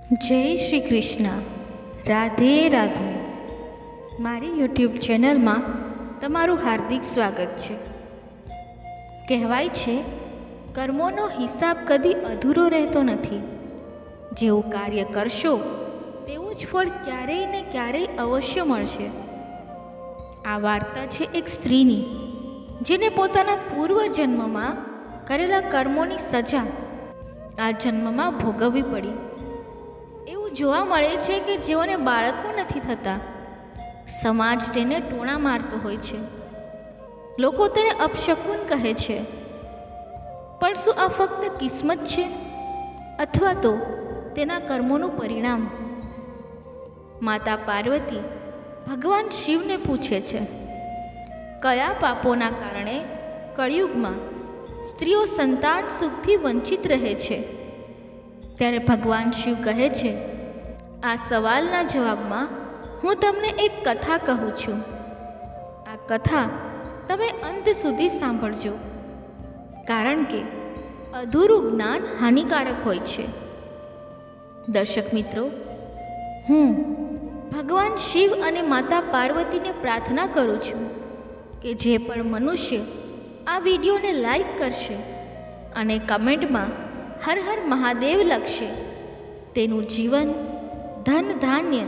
જય શ્રી કૃષ્ણ. રાધે રાધે. મારી યુટ્યુબ ચેનલમાં તમારું હાર્દિક સ્વાગત છે. કહેવાય છે કર્મોનો હિસાબ કદી અધૂરો રહેતો નથી. જેવું કાર્ય કરશો તેવું જ ફળ ક્યારેય ને ક્યારેય અવશ્ય મળશે. આ વાર્તા છે એક સ્ત્રીની, જેને પોતાના પૂર્વજન્મમાં કરેલા કર્મોની સજા આ જન્મમાં ભોગવવી પડી. એવું જોવા મળે છે કે જેઓને બાળકો નથી થતા, સમાજ તેને ટોણા મારતો હોય છે. લોકો તેને અપશકુન કહે છે. પણ શું આ ફક્ત કિસ્મત છે અથવા તો તેના કર્મોનું પરિણામ? માતા પાર્વતી ભગવાન શિવને પૂછે છે, કયા પાપોના કારણે કળિયુગમાં સ્ત્રીઓ સંતાન સુખથી વંચિત રહે છે? ત્યારે ભગવાન શિવ કહે છે, આ સવાલના જવાબમાં હું તમને એક કથા કહું છું. આ કથા તમે અંત સુધી સાંભળજો, કારણ કે અધૂરું જ્ઞાન હાનિકારક હોય છે. દર્શક મિત્રો, હું ભગવાન શિવ અને માતા પાર્વતીને પ્રાર્થના કરું છું કે જે પણ મનુષ્ય આ વિડીયોને લાઈક કરશે અને કમેન્ટમાં હર હર મહાદેવ લખશે, તેનું જીવન ધન ધાન્ય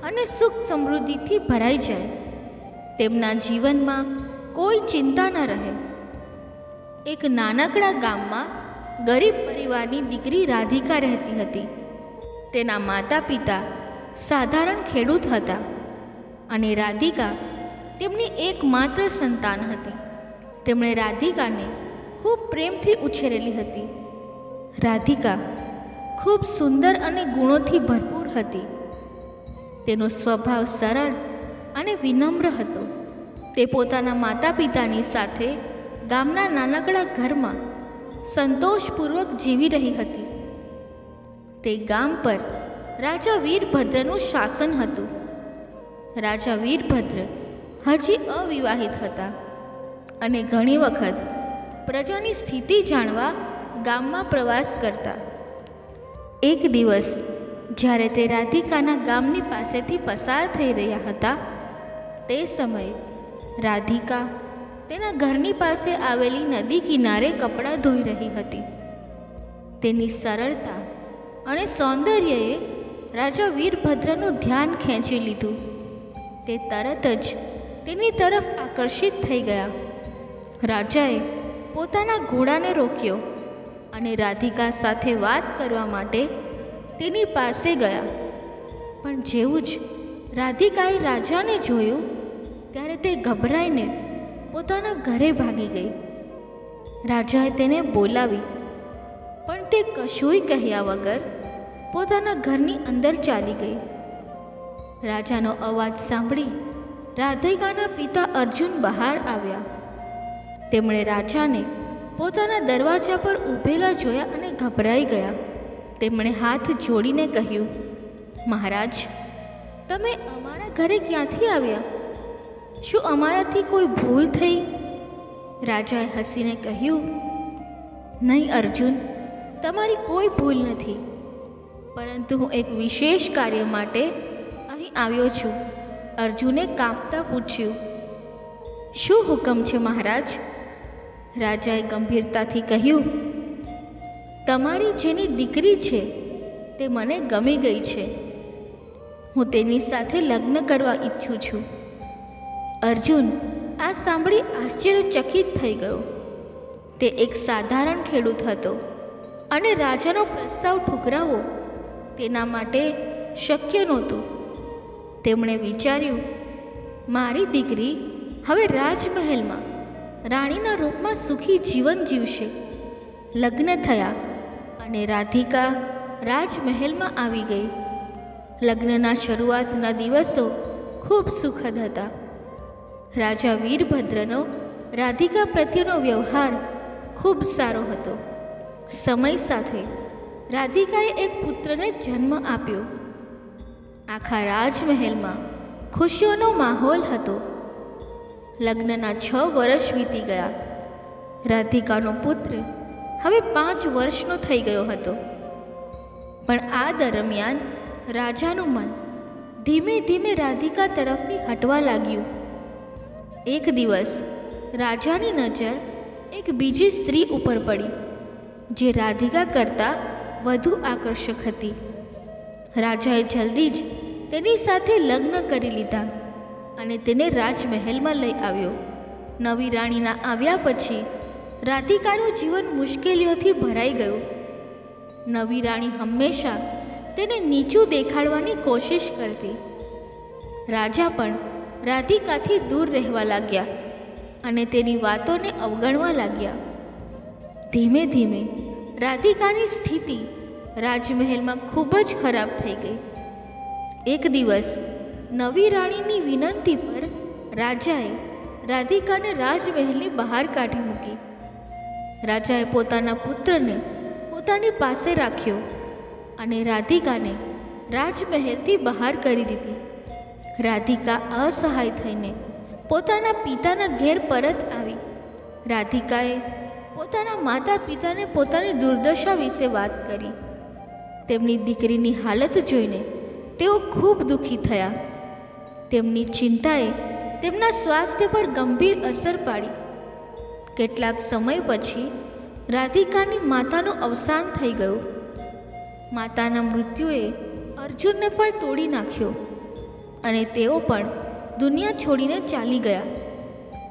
અને સુખ સમૃદ્ધિથી ભરાઈ જાય. તેમના જીવનમાં કોઈ ચિંતા ન રહે. એક નાનકડા ગામમાં ગરીબ પરિવારની દીકરી રાધિકા રહેતી હતી. તેના માતા પિતા સાધારણ ખેડૂત હતા અને રાધિકા તેમની એકમાત્ર સંતાન હતી. તેમણે રાધિકાને ખૂબ પ્રેમથી ઉછેરેલી હતી. રાધિકા ખૂબ સુંદર અને ગુણોથી ભરપૂર હતી. તેનો સ્વભાવ સરળ અને વિનમ્ર હતો. તે પોતાના માતા પિતાની સાથે ગામના નાનકડા ઘરમાં સંતોષપૂર્વક જીવી રહી હતી. તે ગામ પર રાજા વીરભદ્રનું શાસન હતું. રાજા વીરભદ્ર હજી અવિવાહિત હતા અને ઘણી વખત પ્રજાની સ્થિતિ જાણવા ગામમાં પ્રવાસ કરતા. એક દિવસ જ્યારે તે રાધિકાના ગામની પાસેથી પસાર થઈ રહ્યા હતા, તે સમયે રાધિકા તેના ઘરની પાસે આવેલી નદી કિનારે કપડાં ધોઈ રહી હતી. તેની સરળતા અને સૌંદર્યએ રાજા વીરભદ્રનું ધ્યાન ખેંચી લીધું. તે તરત જ તેની તરફ આકર્ષિત થઈ ગયા. રાજાએ પોતાના ઘોડાને રોક્યો અને રાધિકા સાથે વાત કરવા માટે તેની પાસે ગયા. પણ જેવું જ રાધિકાએ રાજાને જોયું, ત્યારે તે ગભરાઈને પોતાના ઘરે ભાગી ગઈ. રાજાએ તેને બોલાવી, પણ તે કશુંય કહ્યા વગર પોતાના ઘરની અંદર ચાલી ગઈ. રાજાનો અવાજ સાંભળી રાધિકાના પિતા અર્જુન બહાર આવ્યા. તેમણે રાજાને પોતાના દરવાજા પર ઊભેલા જોયા અને ગભરાઈ ગયા. તેમણે હાથ જોડીને કહ્યું, મહારાજ, તમે અમારા ઘરે ક્યાંથી આવ્યા? શું અમારાથી કોઈ ભૂલ થઈ? રાજાએ હસીને કહ્યું, નહીં અર્જુન, તમારી કોઈ ભૂલ નથી, પરંતુ હું એક વિશેષ કાર્ય માટે અહીં આવ્યો છું. અર્જુને કાંપતા પૂછ્યું, શું હુકમ છે મહારાજ? રાજાએ ગંભીરતાથી કહ્યું, તમારી જેની દીકરી છે તે મને ગમી ગઈ છે. હું તેની સાથે લગ્ન કરવા ઈચ્છું છું. અર્જુન આ સાંભળી આશ્ચર્યચકિત થઈ ગયો. તે એક સાધારણ ખેડૂત હતો અને રાજાનો પ્રસ્તાવ ઠુકરાવવો તેના માટે શક્ય નહોતું. તેમણે વિચાર્યું, મારી દીકરી હવે રાજમહેલમાં રાણીના રૂપમાં સુખી જીવન જીવશે. લગ્ન થયા અને રાધિકા રાજમહેલમાં આવી ગઈ. લગ્નના શરૂઆતના દિવસો ખૂબ સુખદ હતા. રાજા વીરભદ્રનો રાધિકા પ્રત્યેનો વ્યવહાર ખૂબ સારો હતો. સમય સાથે રાધિકાએ એક પુત્રને જન્મ આપ્યો. આખા રાજમહેલમાં ખુશીઓનો માહોલ હતો. લગ્નના 6 વર્ષ વીતી ગયા. રાધિકાનો પુત્ર હવે 5 વર્ષનો થઈ ગયો હતો. પણ આ દરમિયાન રાજાનું મન ધીમે ધીમે રાધિકા તરફથી હટવા લાગ્યું. એક દિવસ રાજાની નજર એક બીજી સ્ત્રી ઉપર પડી, જે રાધિકા કરતાં વધુ આકર્ષક હતી. રાજાએ જલ્દી જ તેની સાથે લગ્ન કરી લીધા અને તેને રાજમહેલમાં લઈ આવ્યો. નવી રાણીના આવ્યા પછી રાધિકાનું જીવન મુશ્કેલીઓથી ભરાઈ ગયું. નવી રાણી હંમેશા તેને નીચું દેખાડવાની કોશિશ કરતી. રાજા પણ રાધિકાથી દૂર રહેવા લાગ્યા અને તેની વાતોને અવગણવા લાગ્યા. ધીમે ધીમે રાધિકાની સ્થિતિ રાજમહેલમાં ખૂબ જ ખરાબ થઈ ગઈ. એક દિવસ નવી રાણીની વિનંતી પર રાજાએ રાધિકાને રાજમહેલની બહાર કાઢી મૂકી. રાજાએ પોતાના પુત્રને પોતાની પાસે રાખ્યો અને રાધિકાને રાજમહેલથી બહાર કરી દીધી. રાધિકા અસહાય થઈને પોતાના પિતાના ઘેર પરત આવી. રાધિકાએ પોતાના માતા પિતાને પોતાની દુર્દશા વિશે વાત કરી. તેમની દીકરીની હાલત જોઈને તેઓ ખૂબ દુઃખી થયા. તેમની ચિંતાએ તેમના સ્વાસ્થ્ય પર ગંભીર અસર પાડી. કેટલાક સમય પછી રાધિકાની માતાનું અવસાન થઈ ગયું. માતાના મૃત્યુએ અર્જુનને પણ તોડી નાખ્યો અને તેઓ પણ દુનિયા છોડીને ચાલી ગયા.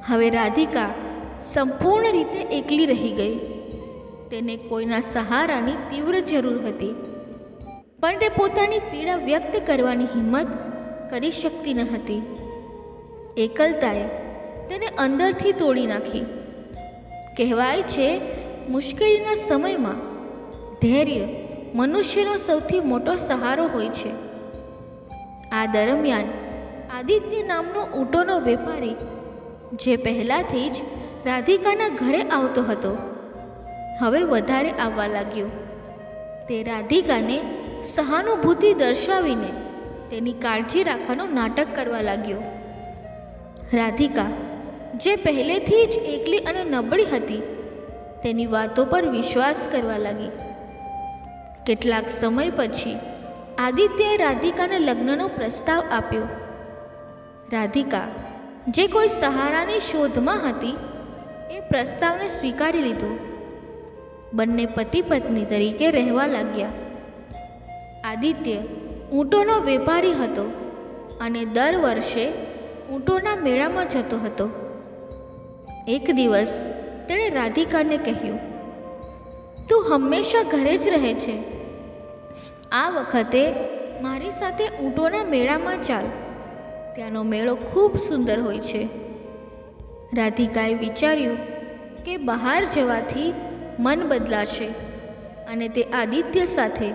હવે રાધિકા સંપૂર્ણ રીતે એકલી રહી ગઈ. તેને કોઈના સહારાની તીવ્ર જરૂર હતી, પણ તે પોતાની પીડા વ્યક્ત કરવાની હિંમત કરી શકતી ન હતી. એકલતાએ તેને અંદરથી તોડી નાખી. કહેવાય છે, મુશ્કેલીના સમયમાં ધૈર્ય મનુષ્યનો સૌથી મોટો સહારો હોય છે. આ દરમિયાન આદિત્ય નામનો ઊંટોનો વેપારી, જે પહેલાંથી જ રાધિકાના ઘરે આવતો હતો, હવે વધારે આવવા લાગ્યો. તે રાધિકાને સહાનુભૂતિ દર્શાવીને તેની કાળજી રાખવાનું નાટક કરવા લાગ્યો. રાધિકા, જે પહેલેથી જ એકલી અને નબળી હતી, તેની વાતો પર વિશ્વાસ કરવા લાગી. કેટલાક સમય પછી આદિત્યએ રાધિકાને લગ્નનો પ્રસ્તાવ આપ્યો. રાધિકા, જે કોઈ સહારાની શોધમાં હતી, એ પ્રસ્તાવને સ્વીકારી લીધો. બંને પતિ પત્ની તરીકે રહેવા લાગ્યા. આદિત્ય ઊંટોનો વેપારી હતો અને દર વર્ષે ઊંટોના મેળામાં જતો હતો. એક દિવસ તેણે રાધિકાને કહ્યું, તું હંમેશા ઘરે જ રહે છે. આ વખતે મારી સાથે ઊંટોના મેળામાં ચાલ. ત્યાંનો મેળો ખૂબ સુંદર હોય છે. રાધિકાએ વિચાર્યું કે બહાર જવાથી મન બદલાશે અને તે આદિત્ય સાથે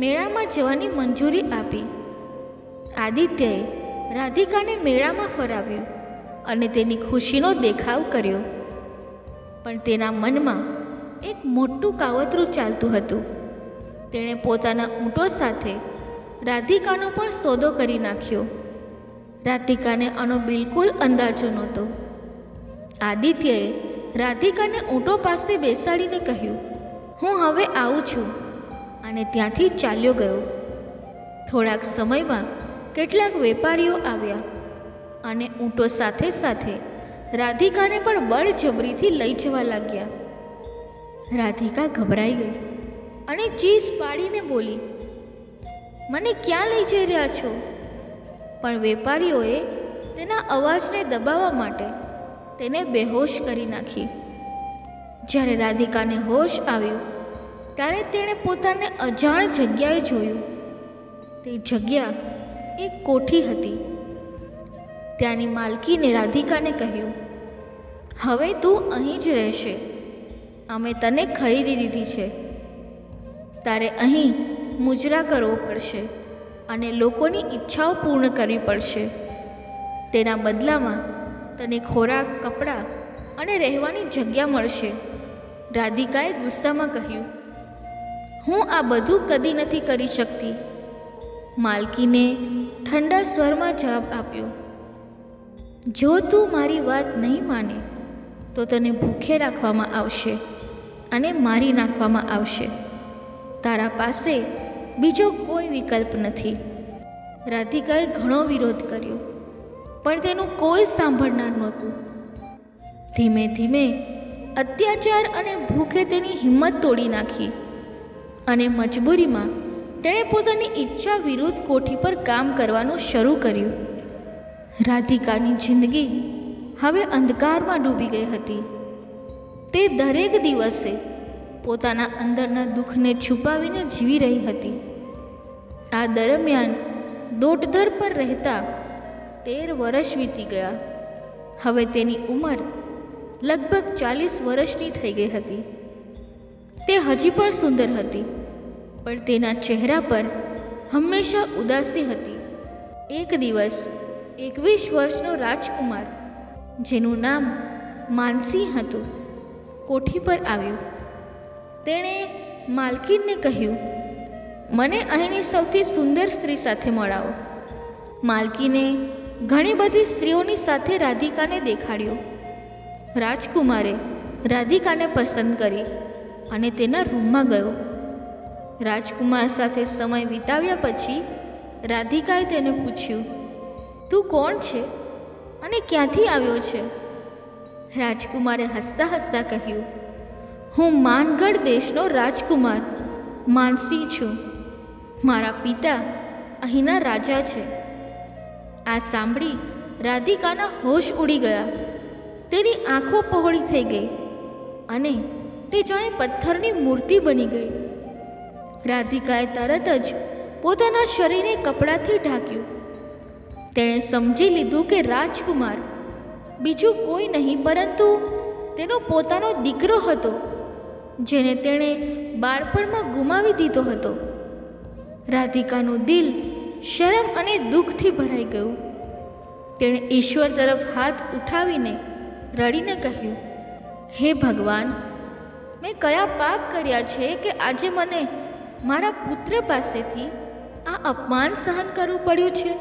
મેળામાં જવાની મંજૂરી આપી. આદિત્યએ રાધિકાને મેળામાં ફરાવ્યું અને તેની ખુશીનો દેખાવ કર્યો. પણ તેના મનમાં એક મોટું કાવતરું ચાલતું હતું. તેણે પોતાના ઊંટો સાથે રાધિકાનો પણ સોદો કરી નાખ્યો. રાધિકાને આનો બિલકુલ અંદાજો નહોતો. આદિત્યએ રાધિકાને ઊંટો પાસે બેસાડીને કહ્યું, હું હવે આવું છું, અને ત્યાંથી ચાલ્યો ગયો. થોડાક સમયમાં કેટલાક વેપારીઓ આવ્યા અને ઊંટો સાથે સાથે રાધિકાને પણ બળજબરીથી લઈ જવા લાગ્યા. રાધિકા ગભરાઈ ગઈ અને ચીસ પાડીને બોલી, મને ક્યાં લઈ જઈ રહ્યા છો? પણ વેપારીઓએ તેના અવાજને દબાવવા માટે તેને બેહોશ કરી નાખી. જ્યારે રાધિકાને હોશ આવ્યું ત્યારે તેણે પોતાને અજાણ જગ્યાએ જોયું. તે જગ્યા એક કોઠી હતી. ત્યાંની માલકીને રાધિકાને કહ્યું, હવે તું અહીં જ રહેશે. અમે તને ખરીદી દીધી છે. તારે અહીં મુજરા કરવો પડશે અને લોકોની ઈચ્છાઓ પૂર્ણ કરવી પડશે. તેના બદલામાં તને ખોરાક, કપડાં અને રહેવાની જગ્યા મળશે. રાધિકાએ ગુસ્સામાં કહ્યું, હું આ બધું કદી નથી કરી શકતી. માલકીને ઠંડા સ્વરમાં જવાબ આપ્યો, જો તું મારી વાત નહીં માને તો તને ભૂખે રાખવામાં આવશે અને મારી નાખવામાં આવશે. તારા પાસે બીજો કોઈ વિકલ્પ નથી. રાધિકાએ ઘણો વિરોધ કર્યો, પણ તેનું કોઈ સાંભળનાર નહોતું. ધીમે ધીમે અત્યાચાર અને ભૂખે તેની હિંમત તોડી નાખી અને મજબૂરીમાં તેણે પોતાની ઈચ્છા વિરુદ્ધ કોઠી પર કામ કરવાનું શરૂ કર્યું. રાધિકાની જિંદગી હવે અંધકારમાં ડૂબી ગઈ હતી. તે દરેક દિવસે પોતાના અંદરના દુઃખને છુપાવીને જીવી રહી હતી. આ દરમિયાન દોટધર પર રહેતા 13 વર્ષ વીતી ગયા. હવે તેની ઉંમર લગભગ 40 વર્ષની થઈ ગઈ હતી. તે હજી પણ સુંદર હતી, પણ તેના ચહેરા પર હંમેશા ઉદાસી હતી. એક દિવસ 21 વર્ષનો રાજકુમાર, જેનું નામ માનસિંહ હતું, કોઠી પર આવ્યું. તેણે માલકીનને કહ્યું, મને અહીંની સૌથી સુંદર સ્ત્રી સાથે મળાવો. માલકીને ઘણી બધી સ્ત્રીઓની સાથે રાધિકાને દેખાડ્યો. રાજકુમારે રાધિકાને પસંદ કરી અને તેના રૂમમાં ગયો. રાજકુમાર સાથે સમય વિતાવ્યા પછી રાધિકાએ તેને પૂછ્યું, તું કોણ છે અને ક્યાંથી આવ્યો છે? રાજકુમારે હસતા હસતા કહ્યું, હું માનગઢ દેશનો રાજકુમાર માનસિંહ છું. મારા પિતા અહીંના રાજા છે. આ સાંભળી રાધિકાના હોશ ઉડી ગયા. તેની આંખો પહોળી થઈ ગઈ અને તે જાણે પથ્થરની મૂર્તિ બની ગઈ. રાધિકાએ તરત જ પોતાના શરીરને કપડાથી ઢાંક્યું. તેણે સમજી લીધું કે રાજકુમાર બીજું કોઈ નહીં પરંતુ તેનો પોતાનો દીકરો હતો, જેને તેણે બાળપણમાં ગુમાવી દીધો હતો. રાધિકાનું દિલ શરમ અને દુઃખથી ભરાઈ ગયું. તેણે ઈશ્વર તરફ હાથ ઉઠાવીને રડીને કહ્યું, હે ભગવાન, મેં કયા પાપ કર્યા છે કે આજે મને મારા પુત્ર પાસેથી આ અપમાન સહન કરવું પડ્યું છે?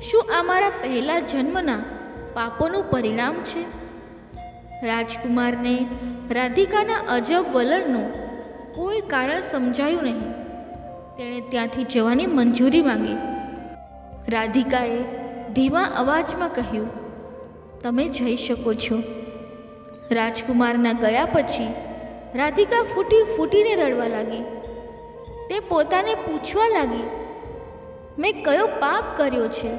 શું આ મારા પહેલા જન્મના પાપોનું પરિણામ છે? રાજકુમારને રાધિકાના અજબ વલણનું કોઈ કારણ સમજાયું નહીં. તેણે ત્યાંથી જવાની મંજૂરી માંગી. રાધિકાએ ધીમા અવાજમાં કહ્યું, તમે જઈ શકો છો. રાજકુમારના ગયા પછી રાધિકા ફૂટીને રડવા લાગી. તે પોતાને પૂછવા લાગી, મેં કયો પાપ કર્યો છે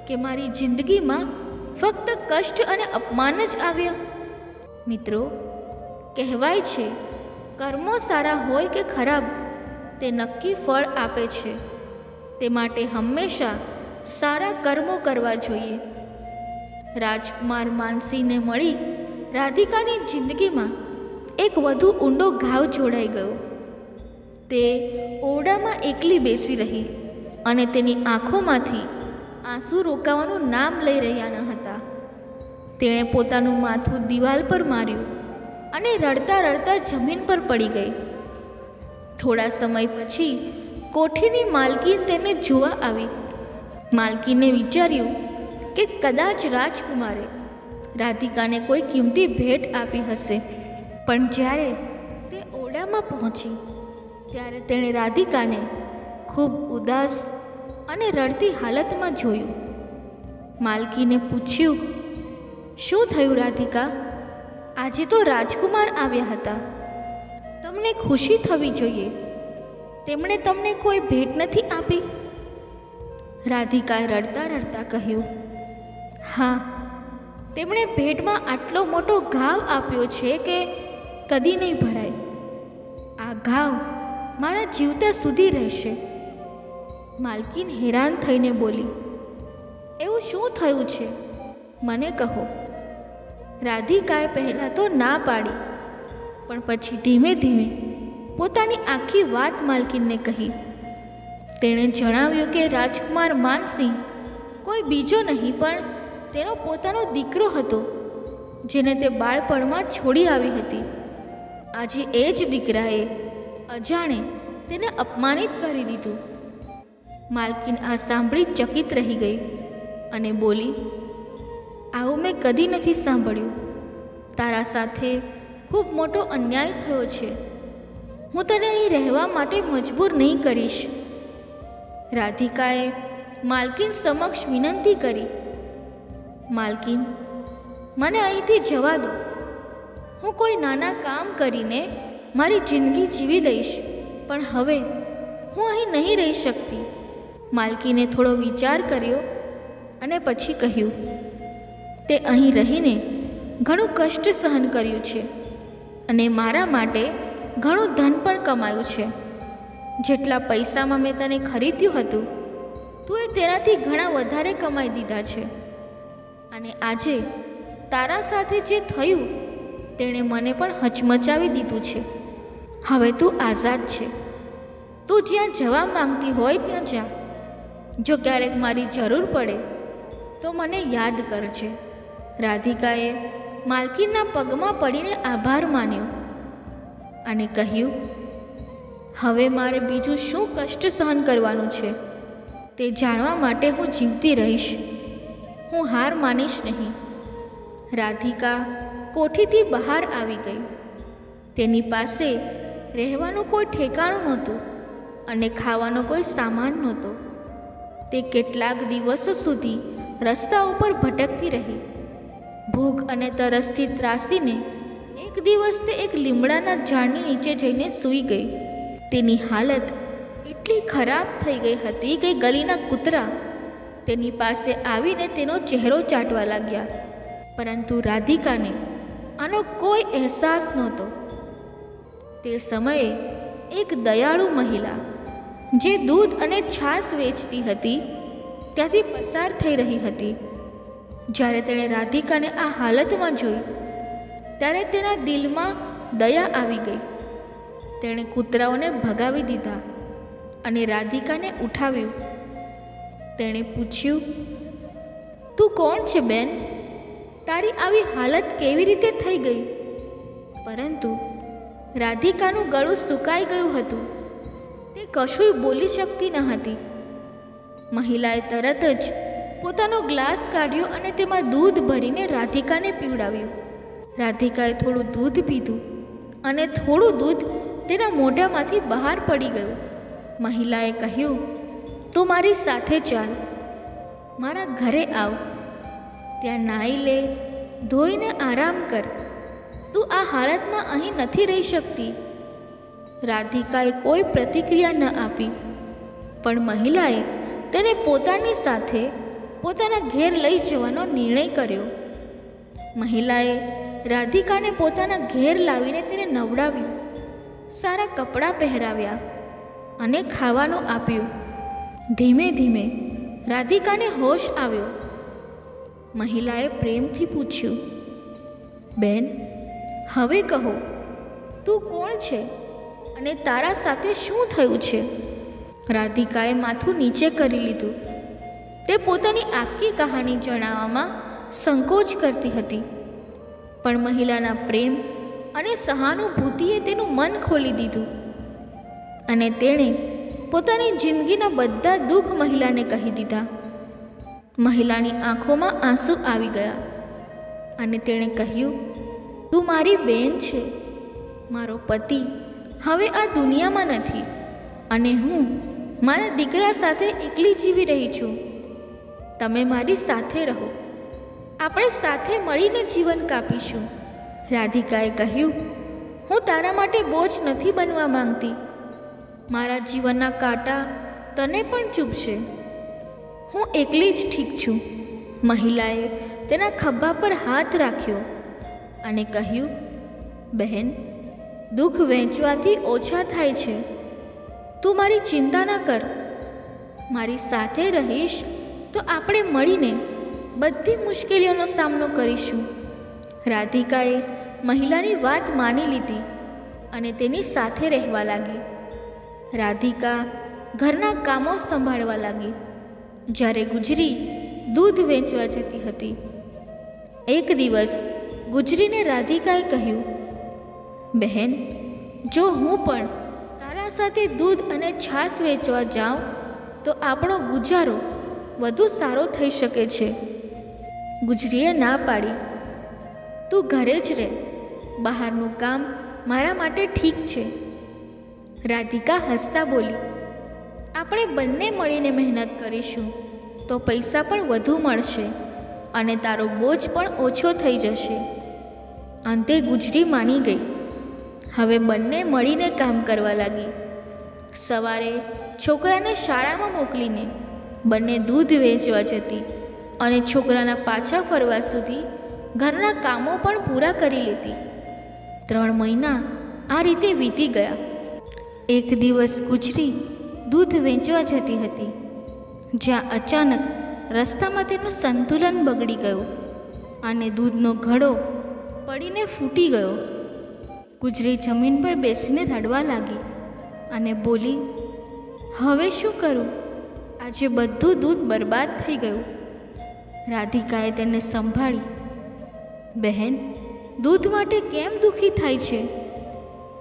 કે મારી જિંદગીમાં ફક્ત કષ્ટ અને અપમાન જ આવ્યા? મિત્રો, કહેવાય છે, કર્મો સારા હોય કે ખરાબ, તે નક્કી ફળ આપે છે. તે માટે હંમેશા સારા કર્મો કરવા જોઈએ. રાજકુમાર માનસિંહને મળી રાધિકાની જિંદગીમાં એક વધુ ઊંડો ઘાવ જોડાઈ ગયો. તે ઓરડામાં એકલી બેસી રહી અને તેની આંખોમાંથી આંસુ રોકાવાનું નામ લઈ રહ્યા ન હતા. તેણે પોતાનું માથું દિવાલ પર માર્યું અને રડતા રડતા જમીન પર પડી ગઈ. થોડા સમય પછી કોઠીની માલકીન તેને જોવા આવી. માલકીને વિચાર્યું કે કદાચ રાજકુમારે રાધિકાને કોઈ કિંમતી ભેટ આપી હશે. પણ જ્યારે તે ઓરડામાં પહોંચી ત્યારે તેણે રાધિકાને ખૂબ ઉદાસ અને રડતી હાલતમાં જોયું. માલકીને પૂછ્યું, શું થયું રાધિકા? આજે તો રાજકુમાર આવ્યા હતા. તમને ખુશી થવી જોઈએ. તેમણે તમને કોઈ ભેટ નથી આપી? રાધિકાએ રડતા રડતા કહ્યું, હા, તેમણે ભેટમાં આટલો મોટો ઘાવ આપ્યો છે કે કદી નહીં ભરાય. આ ઘાવ મારા જીવતા સુધી રહેશે. માલકીન હેરાન થઈને બોલી, એવું શું થયું છે? મને કહો. રાધિકાએ પહેલાં તો ના પાડી, પણ પછી ધીમે ધીમે પોતાની આખી વાત માલકીનને કહી. તેણે જણાવ્યું કે રાજકુમાર માનસિંહ કોઈ બીજો નહીં પણ તેનો પોતાનો દીકરો હતો, જેને તે બાળપણમાં છોડી આવી હતી. આજે એ જ દીકરાએ અજાણે તેને અપમાનિત કરી દીધું. માલકીન આ સાંભળી ચકિત રહી ગઈ અને બોલી, આવું મેં કદી નથી સાંભળ્યું. તારા સાથે ખૂબ મોટો અન્યાય થયો છે. હું તને અહીં રહેવા માટે મજબૂર નહીં કરીશ. રાધિકાએ માલકીન સમક્ષ વિનંતી કરી. માલકીન, મને અહીંથી જવા દો. હું કોઈ નાના કામ કરીને મારી જિંદગી જીવી લઈશ, પણ હવે હું અહીં નહીં રહી શકતી. માલકીને થોડો વિચાર કર્યો અને પછી કહ્યું, તે અહીં રહીને ઘણું કષ્ટ સહન કર્યું છે અને મારા માટે ઘણું ધન પણ કમાયું છે. જેટલા પૈસામાં મેં તને ખરીદ્યું હતું, તું એ તેનાથી ઘણા વધારે કમાઈ દીધા છે. અને આજે તારા સાથે જે થયું તેણે મને પણ હચમચાવી દીધું છે. હવે તું આઝાદ છે. તું જ્યાં જવા માંગતી હોય ત્યાં જા. જો ક્યારેક મારી જરૂર પડે તો મને યાદ કરજે. રાધિકાએ માલકીનના પગમાં પડીને આભાર માન્યો અને કહ્યું, હવે મારે બીજું શું કષ્ટ સહન કરવાનું છે તે જાણવા માટે હું જીવતી રહીશ. હું હાર માનીશ નહીં. રાધિકા કોઠીથી બહાર આવી ગઈ. તેની પાસે રહેવાનું કોઈ ઠેકાણું નહોતું અને ખાવાનો કોઈ સામાન નહોતો. તે કેટલાક દિવસો સુધી રસ્તા ઉપર ભટકતી રહી. ભૂખ અને તરસથી ત્રાસીને એક દિવસ તે એક લીમડાના ઝાડની નીચે જઈને સૂઈ ગઈ. તેની હાલત એટલી ખરાબ થઈ ગઈ હતી કે ગલીના કૂતરા તેની પાસે આવીને તેનો ચહેરો ચાટવા લાગ્યા. પરંતુ રાધિકાને આનો કોઈ અહેસાસ નહોતો. તે સમયે એક દયાળુ મહિલા જે દૂધ અને છાશ વેચતી હતી ત્યાંથી પસાર થઈ રહી હતી. જ્યારે તેણે રાધિકાને આ હાલતમાં જોઈ ત્યારે તેના દિલમાં દયા આવી ગઈ. તેણે કૂતરાઓને ભગાવી દીધા અને રાધિકાને ઉઠાવ્યું. તેણે પૂછ્યું, તું કોણ છે બેન? તારી આવી હાલત કેવી રીતે થઈ ગઈ? પરંતુ રાધિકાનું ગળું સુકાઈ ગયું હતું. તે કશુંય બોલી શકતી ન હતી. મહિલાએ તરત જ પોતાનો ગ્લાસ કાઢ્યો અને તેમાં દૂધ ભરીને રાધિકાને પીવડાવ્યું. રાધિકાએ થોડું દૂધ પીધું અને થોડું દૂધ તેના મોઢામાંથી બહાર પડી ગયું. મહિલાએ કહ્યું, તું મારી સાથે ચાલ, મારા ઘરે આવ. ત્યાં નાહી લે, ધોઈને આરામ કર. તું આ હાલતમાં અહીં નથી રહી શકતી. રાધિકાએ કોઈ પ્રતિક્રિયા ન આપી, પણ મહિલાએ તેને પોતાની સાથે પોતાના ઘેર લઈ જવાનો નિર્ણય કર્યો. મહિલાએ રાધિકાને પોતાના ઘેર લાવીને તેને નવડાવ્યું, સારા કપડાં પહેરાવ્યા અને ખાવાનું આપ્યું. ધીમે ધીમે રાધિકાને હોશ આવ્યો. મહિલાએ પ્રેમથી પૂછ્યું, બેન, હવે કહો, તું કોણ છે અને તારા સાથે શું થયું છે? રાધિકાએ માથું નીચે કરી લીધું. તે પોતાની આખી કહાની જણાવવામાં સંકોચ કરતી હતી, પણ મહિલાના પ્રેમ અને સહાનુભૂતિએ તેનું મન ખોલી દીધું અને તેણે પોતાની જિંદગીના બધા દુઃખ મહિલાને કહી દીધા. મહિલાની આંખોમાં આંસુ આવી ગયા અને તેણે કહ્યું, તું મારી બેન છે. મારો પતિ હવે આ દુનિયામાં નથી અને હું મારા દીકરા સાથે એકલી જીવી રહી છું. તમે મારી સાથે રહો. આપણે સાથે મળીને જીવન કાપીશું. રાધિકાએ કહ્યું, હું તારા માટે બોજ નથી બનવા માંગતી. મારા જીવનના કાંટા તને પણ ચૂપશે. હું એકલી જ ઠીક છું. મહિલાએ તેના ખભા પર હાથ રાખ્યો અને કહ્યું, બહેન, દુઃખ વહેંચવાથી ઓછા થાય છે. તું મારી ચિંતા ન કર. મારી સાથે રહીશ તો આપણે મળીને બધી મુશ્કેલીઓનો સામનો કરીશું. રાધિકાએ મહિલાની વાત માની લીધી અને તેની સાથે રહેવા લાગી. રાધિકા ઘરના કામો સંભાળવા લાગી, જ્યારે ગુજરી દૂધ વેચવા જતી હતી. એક દિવસ ગુજરીને રાધિકાએ કહ્યું, બહેન, જો હું પણ તારા સાથે દૂધ અને છાશ વેચવા જાઉં તો આપણો ગુજારો વધુ સારો થઈ શકે છે. ગુજરીએ ના પાડી, તું ઘરે જ રહે. બહારનું કામ મારા માટે ઠીક છે, રાધિકા હસતા બોલી, આપણે બંને મળીને મહેનત કરીશું તો પૈસા પણ વધુ મળશે અને તારો બોજ પણ ઓછો થઈ જશે. અંતે ગુજરી માની ગઈ. હવે બંને મળીને કામ કરવા લાગી. સવારે છોકરાને શાળામાં મોકલીને બંને દૂધ વેચવા જતી અને છોકરાના પાછા ફરવા સુધી ઘરના કામો પણ પૂરા કરી લેતી. 3 મહિના આ રીતે વીતી ગયા. એક દિવસ ગુજરી દૂધ વેચવા જતી હતી, જ્યાં અચાનક રસ્તામાં તેનું સંતુલન બગડી ગયું અને દૂધનો ઘડો પડીને ફૂટી ગયો. ગુજરી જમીન પર બેસીને રડવા લાગી અને બોલી, હવે શું કરું? આજે બધું દૂધ બરબાદ થઈ ગયું. રાધિકાએ તેને સંભાળી, બહેન, દૂધ માટે કેમ દુઃખી થાય છે?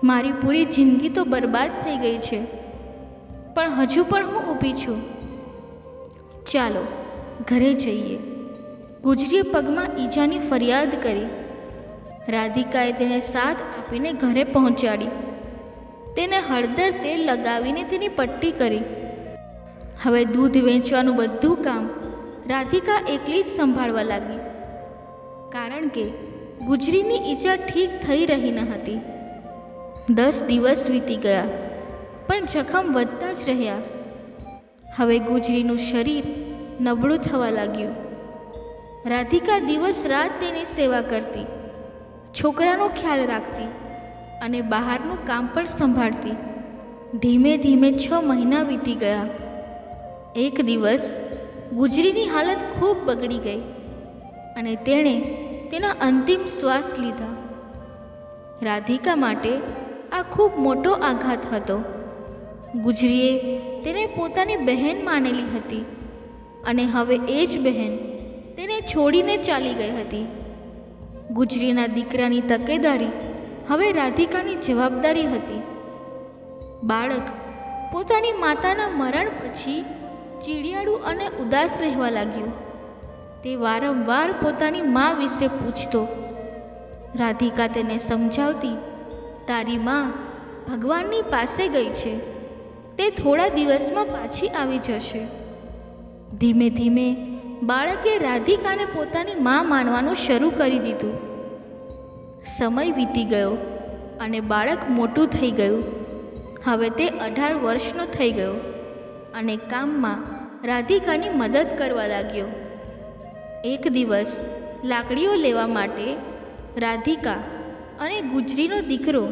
મારી પૂરી જિંદગી તો બરબાદ થઈ ગઈ છે, પણ હજુ પણ હું ઊભી છું. ચાલો ઘરે જઈએ. ગુજરીએ પગમાં ઈજાની ફરિયાદ કરી. રાધિકાએ તેને સાથ આપીને ઘરે પહોંચાડી. તેને હળદર તેલ લગાવીને તેની પટ્ટી કરી. હવે દૂધ વેચવાનું બધું કામ રાધિકા એકલી જ સંભાળવા લાગી, કારણ કે ગુજરીની ઈજા ઠીક થઈ રહી ન હતી. 10 દિવસ વીતી ગયા, પણ જખમ વધતા જ રહ્યા. હવે ગુજરીનું શરીર નબળું થવા લાગ્યું. રાધિકા દિવસ રાત તેની સેવા કરતી, છોકરાનો ખ્યાલ રાખતી અને બહારનું કામ પણ સંભાળતી. ધીમે ધીમે 6 મહિના વીતી ગયા. એક દિવસ ગુજરીની હાલત ખૂબ બગડી ગઈ અને તેણે તેના અંતિમ શ્વાસ લીધા. રાધિકા માટે આ ખૂબ મોટો આઘાત હતો. ગુજરીએ તેને પોતાની બહેન માનેલી હતી અને હવે એ જ બહેન તેને છોડીને ચાલી ગઈ હતી. ગુજરીના દીકરાની તકેદારી હવે રાધિકાની જવાબદારી હતી. બાળક પોતાની માતાના મરણ પછી ચીડિયાળું અને ઉદાસ રહેવા લાગ્યું. તે વારંવાર પોતાની મા વિશે પૂછતો. રાધિકા તેને સમજાવતી, તારી મા ભગવાનની પાસે ગઈ છે, તે થોડા દિવસમાં પાછી આવી જશે. ધીમે ધીમે બાળકે રાધિકાને પોતાની મા માનવાનું શરૂ કરી દીધું. સમય વીતી ગયો અને બાળક મોટું થઈ ગયું. હવે તે 18 વર્ષનો થઈ ગયો અને કામમાં રાધિકાની મદદ કરવા લાગ્યો. એક દિવસ લાકડીઓ લેવા માટે રાધિકા અને ગુજરીનો દીકરો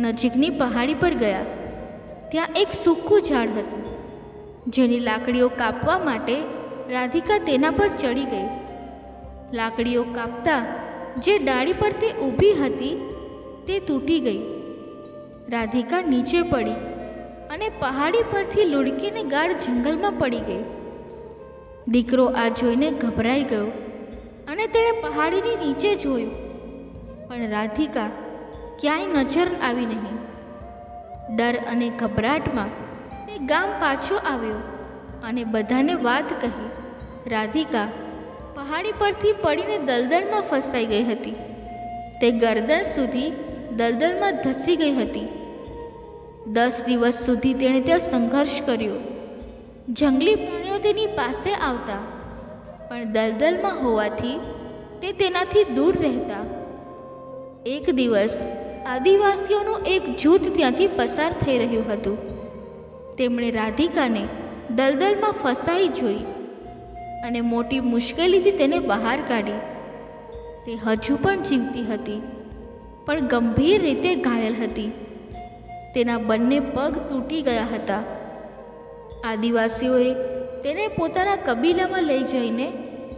નજીકની પહાડી પર ગયા. ત્યાં એક સૂકું ઝાડ હતું, જેની લાકડીઓ કાપવા માટે રાધિકા તેના પર ચડી ગઈ. લાકડીઓ કાપતા જે ડાળી પર તે ઊભી હતી તે તૂટી ગઈ. રાધિકા નીચે પડી અને પહાડી પરથી લુડકીને ગાઢ જંગલમાં પડી ગઈ. દીકરો આ જોઈને ગભરાઈ ગયો અને તેણે પહાડીની નીચે જોયું, પણ રાધિકા ક્યાંય નજર આવી નહીં. ડર અને ગભરાટમાં તે ગામ પાછો આવ્યો અને બધાને વાત કહી. રાધિકા પહાડી પરથી પડીને દલદલમાં ફસાઈ ગઈ હતી. તે ગરદન સુધી દલદલમાં ધસી ગઈ હતી. 10 દિવસ સુધી તેણે ત્યાં સંઘર્ષ કર્યો. જંગલી પ્રાણીઓ તેની પાસે આવતા, પણ દલદલમાં હોવાથી તે તેનાથી દૂર રહેતા. એક દિવસ આદિવાસીઓનું એક જૂથ ત્યાંથી પસાર થઈ રહ્યું હતું. તેમણે રાધિકાને દલદલમાં ફસાઈ જોઈ અને મોટી મુશ્કેલીથી તેને બહાર કાઢી. તે હજુ પણ જીવતી હતી, પણ ગંભીર રીતે ઘાયલ હતી. તેના બંને પગ તૂટી ગયા હતા. આદિવાસીઓએ તેને પોતાના કબીલામાં લઈ જઈને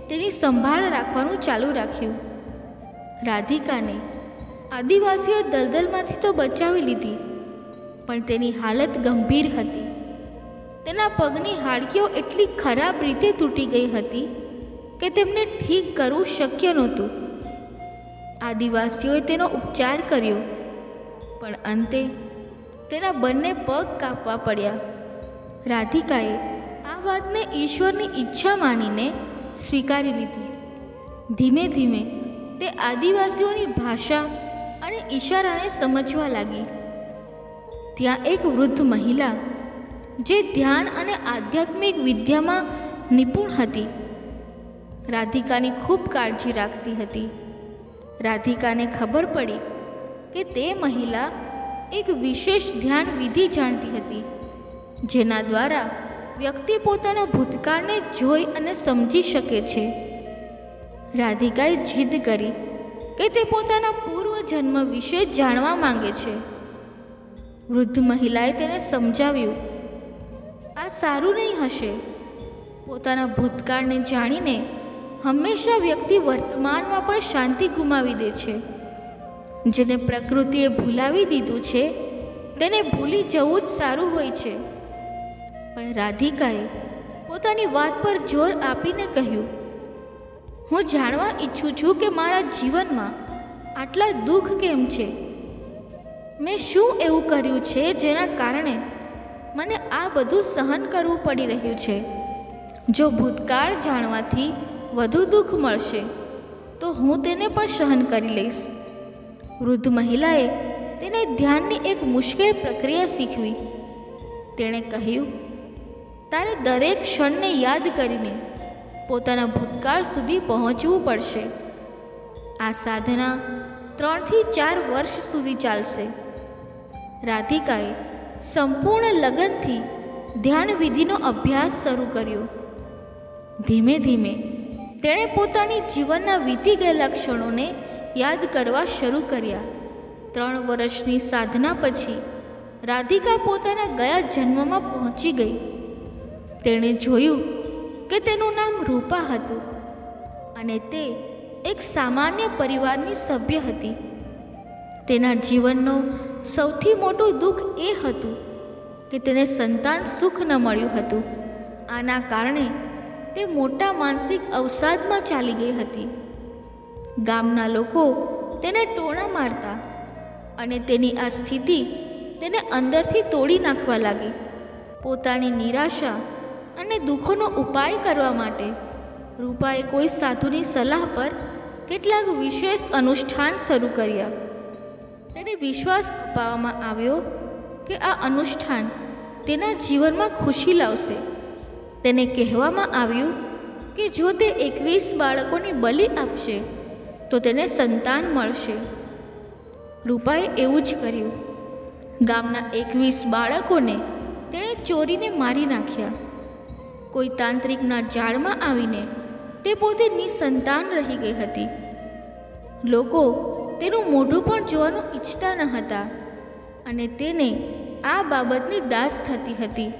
તેની સંભાળ રાખવાનું ચાલુ રાખ્યું. રાધિકાને આદિવાસીઓ દલદલમાંથી તો બચાવી લીધી, પણ તેની હાલત ગંભીર હતી. તેના પગની હાડકીઓ એટલી ખરાબ રીતે તૂટી ગઈ હતી કે તેમને ઠીક કરવું શક્ય નહોતું. આદિવાસીઓએ તેનો ઉપચાર કર્યો, પણ અંતે તેના બંને પગ કાપવા પડ્યા. રાધિકાએ આ વાતને ઈશ્વરની ઈચ્છા માનીને સ્વીકારી લીધી. ધીમે ધીમે તે આદિવાસીઓની ભાષા અને ઈશારાને સમજવા લાગી. ત્યાં એક વૃદ્ધ મહિલા જે ધ્યાન અને આધ્યાત્મિક વિદ્યામાં નિપુણ હતી, રાધિકાની ખૂબ કાળજી રાખતી હતી. રાધિકાને ખબર પડી કે તે મહિલા એક વિશેષ ધ્યાન વિધિ જાણતી હતી, જેના દ્વારા વ્યક્તિ પોતાના ભૂતકાળને જોઈ અને સમજી શકે છે. રાધિકાએ જીદ કરી કે તે પોતાના પૂર્વજન્મ વિશે જાણવા માંગે છે. વૃદ્ધ મહિલાએ તેને સમજાવ્યું, આ સારું નહીં હશે. પોતાના ભૂતકાળને જાણીને હંમેશા વ્યક્તિ વર્તમાનમાં પણ શાંતિ ગુમાવી દે છે. જેને પ્રકૃતિએ ભૂલાવી દીધું છે તેને ભૂલી જવું જ સારું હોય છે. પણ રાધિકાએ પોતાની વાત પર જોર આપીને કહ્યું, હું જાણવા ઈચ્છું છું કે મારા જીવનમાં આટલા દુઃખ કેમ છે. મેં શું એવું કર્યું છે જેના કારણે મને આ બધું સહન કરવું પડી રહ્યું છે. જો ભૂતકાળ જાણવાથી વધુ દુઃખ મળશે તો હું તેને પણ સહન કરી લઈશ. વૃદ્ધ મહિલાએ તેને ધ્યાનની એક મુશ્કેલ પ્રક્રિયા શીખવી. તેણે કહ્યું, તારે દરેક ક્ષણને યાદ કરીને પોતાના ભૂતકાળ સુધી પહોંચવું પડશે. આ સાધના 3 થી 4 વર્ષ સુધી ચાલશે. રાધિકાએ સંપૂર્ણ લગનથી ધ્યાન વિધિનો અભ્યાસ શરૂ કર્યો. ધીમે ધીમે તેણે પોતાની જીવનના વીતી ગયેલા ક્ષણોને યાદ કરવા શરૂ કર્યા. 3 વર્ષની સાધના પછી રાધિકા પોતાના ગયા જન્મમાં પહોંચી ગઈ. તેણે જોયું કે તેનું નામ રૂપા હતું અને તે એક સામાન્ય પરિવારની સભ્ય હતી. તેના જીવનનો સૌથી મોટું દુઃખ એ હતું કે તેને સંતાન સુખ ન મળ્યું હતું. આના કારણે તે મોટા માનસિક અવસાદમાં ચાલી ગઈ હતી. ગામના લોકો તેને ટોણા મારતા અને તેની આ સ્થિતિ તેને અંદરથી તોડી નાખવા લાગી. પોતાની નિરાશા અને દુઃખોનો ઉપાય કરવા માટે રૂપાએ કોઈ સાધુની સલાહ પર કેટલાક વિશેષ અનુષ્ઠાન શરૂ કર્યા. તેને વિશ્વાસ અપાવવામાં આવ્યો કે આ અનુષ્ઠાન તેના જીવનમાં ખુશી લાવશે. તેને કહેવામાં આવ્યું કે જો તે 21 બાળકોની બલિ આપશે તો તેને સંતાન મળશે. રૂપાએ એવું જ કર્યું. ગામના 21 બાળકોને તેણે ચોરીને મારી નાખ્યા. કોઈ તાંત્રિકના જાળમાં આવીને તે પોતે નિસંતાન રહી ગઈ હતી. લોકો તેનું મોઢું પણ જોવાનું ઈચ્છતા ન હતા અને તેને આ બાબતની દાસ થતી હતી.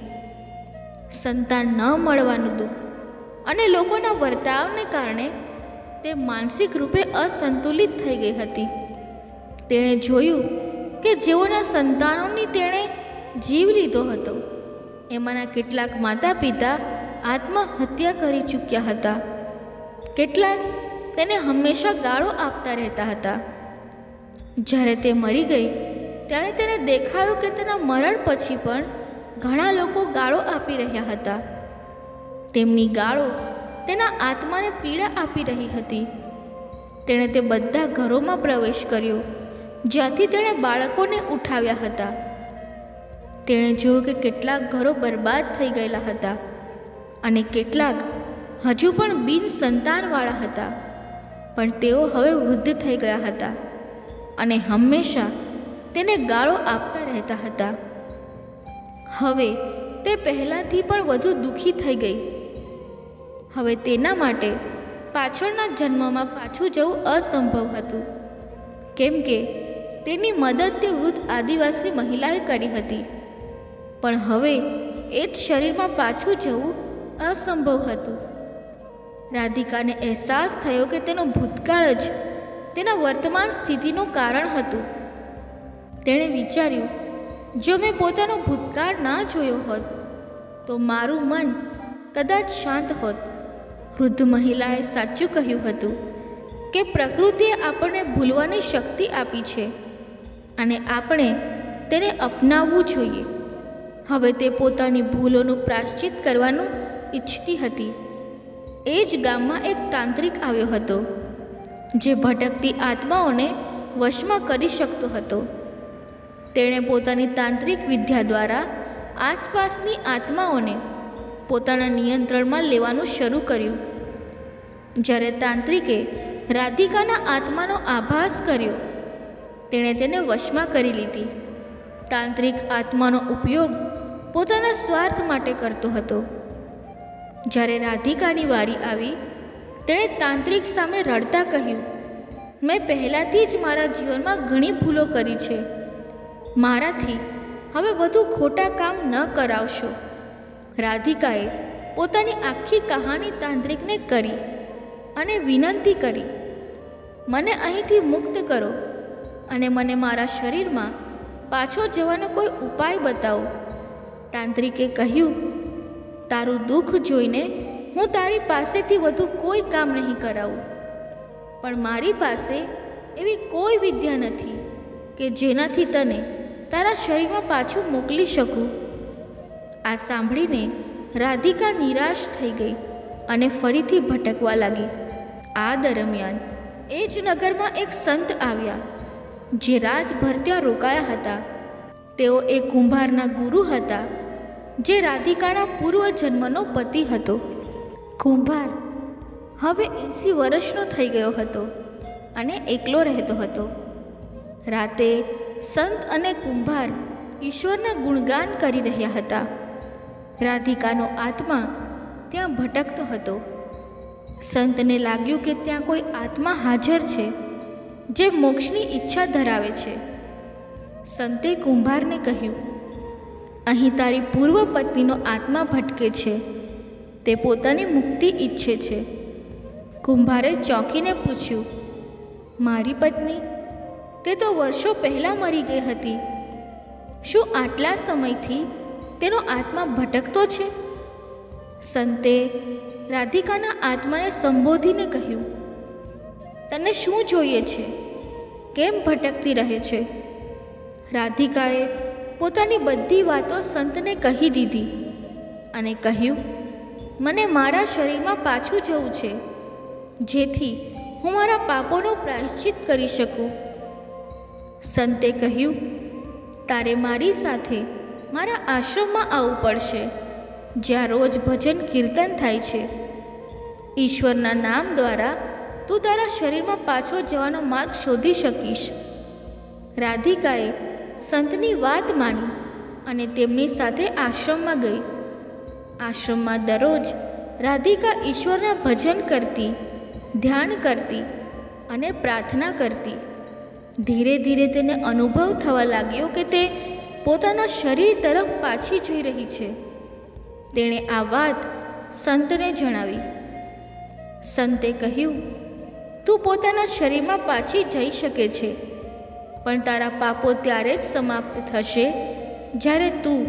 સંતાન ન મળવાનું દુઃખ અને લોકોના વર્તાવને કારણે તે માનસિક રૂપે અસંતુલિત થઈ ગઈ હતી. તેણે જોયું કે જેઓના સંતાનોની તેણે જીવ લીધો હતો એમાંના કેટલાક માતા પિતા આત્મહત્યા કરી ચૂક્યા હતા. કેટલાક તેને હંમેશા ગાળો આપતા રહેતા હતા. જ્યારે તે મરી ગઈ ત્યારે તેને દેખાયું કે તેના મરણ પછી પણ ઘણા લોકો ગાળો આપી રહ્યા હતા. તેમની ગાળો તેના આત્માને પીડા આપી રહી હતી. તેણે તે બધા ઘરોમાં પ્રવેશ કર્યો જ્યાંથી તેણે બાળકોને ઉઠાવ્યા હતા. તેણે જોયું કે કેટલાક ઘરો બરબાદ થઈ ગયેલા હતા અને કેટલાક હજુ પણ બિન સંતાનવાળા હતા, પણ તેઓ હવે વૃદ્ધ થઈ ગયા હતા અને હંમેશા તેને ગાળો આપતા રહેતા હતા. હવે તે પહેલાંથી પણ વધુ દુઃખી થઈ ગઈ. હવે તેના માટે પાછળના જન્મમાં પાછું જવું અસંભવ હતું, કેમ કે તેની મદદ તે વૃદ્ધ આદિવાસી મહિલાએ કરી હતી. પણ હવે એ જ શરીરમાં પાછું જવું અસંભવ હતું. રાધિકાને અહેસાસ થયો કે તેનો ભૂતકાળ જ તેના વર્તમાન સ્થિતિનું કારણ હતું. તેણે વિચાર્યું, જો મેં પોતાનો ભૂતકાળ ના જોયો હોત તો મારું મન કદાચ શાંત હોત. વૃદ્ધ મહિલાએ સાચું કહ્યું હતું કે પ્રકૃતિએ આપણને ભૂલવાની શક્તિ આપી છે અને આપણે તેને અપનાવવું જોઈએ. હવે તે પોતાની ભૂલોનું પ્રાયશ્ચિત કરવાનું ઈચ્છતી હતી. એ જ ગામમાં એક તાંત્રિક આવ્યો હતો જે ભટકતી આત્માઓને વશમાં કરી શકતો હતો. તેણે પોતાની તાંત્રિક વિદ્યા દ્વારા આસપાસની આત્માઓને પોતાના નિયંત્રણમાં લેવાનું શરૂ કર્યું. જ્યારે તાંત્રિકે રાધિકાના આત્માનો આભાસ કર્યો, તેણે તેને વશમાં કરી લીધી. તાંત્રિક આત્માનો ઉપયોગ પોતાના સ્વાર્થ માટે કરતો હતો. જ્યારે રાધિકાની વારી આવી, તેણે તાંત્રિક સામે રડતા કહ્યું, મેં પહેલાંથી જ મારા જીવનમાં ઘણી ભૂલો કરી છે. મારાથી હવે વધુ ખોટા કામ ન કરાવશો. રાધિકાએ પોતાની આખી કહાની તાંત્રિકને કરી અને વિનંતી કરી, મને અહીંથી મુક્ત કરો અને મને મારા શરીરમાં પાછો જવાનો કોઈ ઉપાય બતાવો. તાંત્રિકે કહ્યું, તારું દુઃખ જોઈને હું તારી પાસેથી વધુ કોઈ કામ નહીં કરાવું, પણ મારી પાસે એવી કોઈ વિદ્યા નથી કે જેનાથી તને તારા શરીરમાં પાછું મોકલી શકું. આ સાંભળીને રાધિકા નિરાશ થઈ ગઈ અને ફરીથી ભટકવા લાગી. આ દરમિયાન એ જ નગરમાં એક સંત આવ્યા, જે રાતભર ત્યાં રોકાયા હતા. તેઓ એક કુંભારના ગુરુ હતા, જે રાધિકાના પૂર્વજન્મનો પતિ હતો. કુંભાર હવે 80 વર્ષનો થઈ ગયો હતો અને એકલો રહેતો હતો. રાતે સંત અને કુંભાર ઈશ્વરના ગુણગાન કરી રહ્યા હતા. રાધિકાનો આત્મા ત્યાં ભટકતો હતો. સંતને લાગ્યું કે ત્યાં કોઈ આત્મા હાજર છે જે મોક્ષની ઈચ્છા ધરાવે છે. સંતે કુંભારને કહ્યું, અહીં તારી પૂર્વ પત્નીનો આત્મા ભટકે છે. તે પોતાની મુક્તિ ઈચ્છે છે. કુંભારે ચોંકીને પૂછ્યું, મારી પત્ની? તે તો વર્ષો પહેલાં મરી ગઈ હતી. શું આટલા સમયથી તેનો આત્મા ભટકતો છે? સંતે રાધિકાના આત્માને સંબોધીને કહ્યું, તને શું જોઈએ છે? કેમ ભટકતી રહે છે? રાધિકાએ પોતાની બધી વાતો સંતને કહી દીધી અને કહ્યું, મને મારા શરીરમાં પાછું જવું છે, જેથી હું મારા પાપોનો પ્રાયશ્ચિત કરી શકું. સંતે કહ્યું, તારે મારી સાથે મારા આશ્રમમાં આવવું પડશે, જ્યાં રોજ ભજન કીર્તન થાય છે. ઈશ્વરના નામ દ્વારા તું તારા શરીરમાં પાછો જવાનો માર્ગ શોધી શકીશ. રાધિકાએ સંતની વાત માની અને તેમની સાથે આશ્રમમાં ગઈ. આશ્રમમાં દરરોજ રાધિકા ઈશ્વરના ભજન કરતી, ધ્યાન કરતી અને પ્રાર્થના કરતી. ધીરે ધીરે તેને અનુભવ થવા લાગ્યો કે તે પોતાના શરીર તરફ પાછી જઈ રહી છે. તેણે આ વાત સંતને જણાવી. સંતે કહ્યું, તું પોતાના શરીરમાં પાછી જઈ શકે છે, પણ તારા પાપો ત્યારે જ સમાપ્ત થશે જ્યારે તું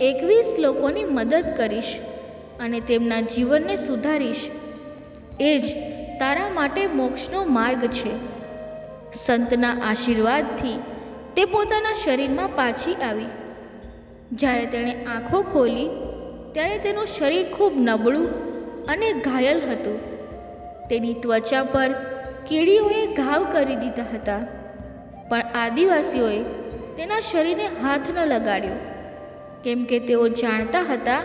21 લોકોની મદદ કરીશ અને તેમના જીવનને સુધારીશ. એ જ તારા માટે મોક્ષનો માર્ગ છે. સંતના આશીર્વાદથી તે પોતાના શરીરમાં પાછી આવી. જ્યારે તેણે આંખો ખોલી ત્યારે તેનું શરીર ખૂબ નબળું અને ઘાયલ હતું. તેની ત્વચા પર કીડીઓએ ઘાવ કરી દીધા હતા, પણ આદિવાસીઓએ તેના શરીરને હાથ ન લગાડ્યો, કેમ કે તેઓ જાણતા હતા